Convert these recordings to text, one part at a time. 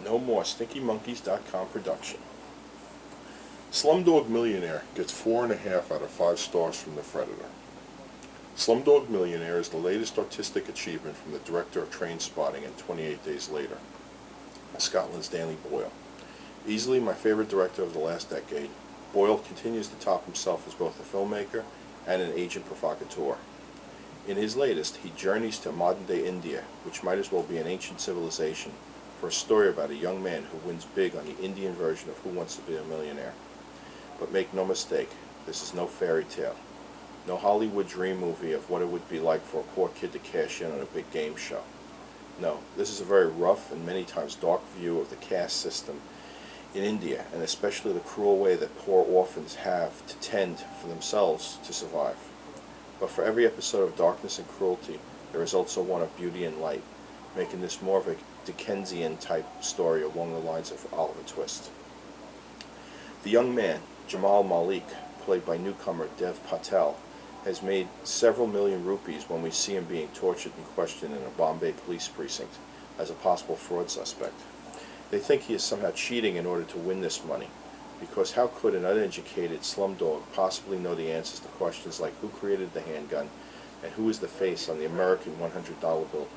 No more StinkyMonkeys.com production. Slumdog Millionaire gets 4.5 out of 5 stars from the Freditor. Slumdog Millionaire is the latest artistic achievement from the director of Trainspotting and 28 Days Later, Scotland's Danny Boyle. Easily my favorite director of the last decade, Boyle continues to top himself as both a filmmaker and an agent provocateur. In his latest, he journeys to modern-day India, which might as well be an ancient civilization, for a story about a young man who wins big on the Indian version of Who Wants to Be a Millionaire. But make no mistake, this is no fairy tale. No Hollywood dream movie of what it would be like for a poor kid to cash in on a big game show. No, this is a very rough and many times dark view of the caste system in India, and especially the cruel way that poor orphans have to tend for themselves to survive. But for every episode of darkness and cruelty, there is also one of beauty and light, making this more of a Dickensian-type story along the lines of Oliver Twist. The young man, Jamal Malik, played by newcomer Dev Patel, has made several million rupees when we see him being tortured and questioned in a Bombay police precinct as a possible fraud suspect. They think he is somehow cheating in order to win this money, because how could an uneducated slumdog possibly know the answers to questions like who created the handgun and who is the face on the American $100 bill?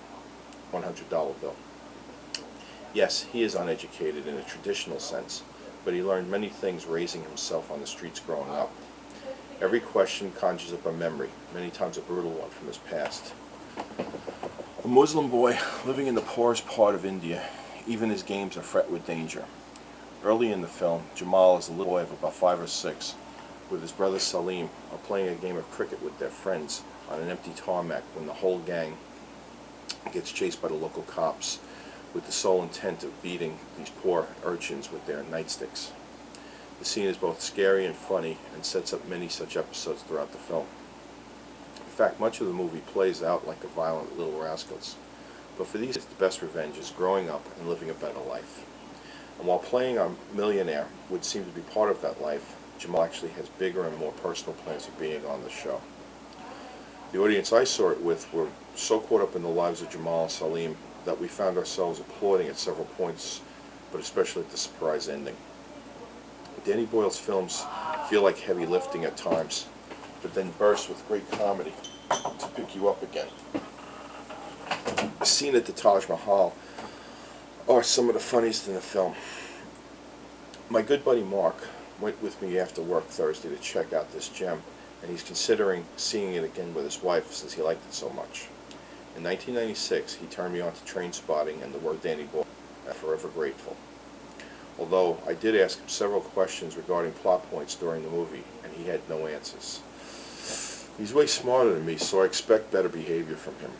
Yes, he is uneducated in a traditional sense, but he learned many things raising himself on the streets growing up. Every question conjures up a memory, many times a brutal one from his past. A Muslim boy living in the poorest part of India, even his games are fraught with danger. Early in the film, Jamal is a little boy of about 5 or 6, with his brother Salim, are playing a game of cricket with their friends on an empty tarmac when the whole gang gets chased by the local cops with the sole intent of beating these poor urchins with their nightsticks. The scene is both scary and funny and sets up many such episodes throughout the film. In fact, much of the movie plays out like a violent Little Rascals. But for these, the best revenge is growing up and living a better life. And while playing a millionaire would seem to be part of that life, Jamal actually has bigger and more personal plans of being on the show. The audience I saw it with were so caught up in the lives of Jamal and Salim that we found ourselves applauding at several points, but especially at the surprise ending. Danny Boyle's films feel like heavy lifting at times, but then burst with great comedy to pick you up again. The scene at the Taj Mahal are some of the funniest in the film. My good buddy Mark went with me after work Thursday to check out this gem, and he's considering seeing it again with his wife since he liked it so much. In 1996, he turned me on to Trainspotting and the work of Danny Boyle. I'm forever grateful. Although I did ask him several questions regarding plot points during the movie, and he had no answers. He's way smarter than me, so I expect better behavior from him.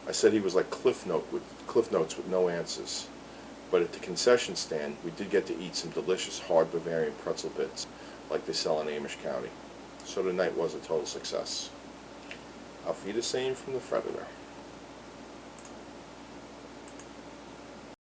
I said he was like Cliff Notes with no answers. But at the concession stand, we did get to eat some delicious hard Bavarian pretzel bits like they sell in Amish County. So the night was a total success. Auf Wiedersehen from the Freditor.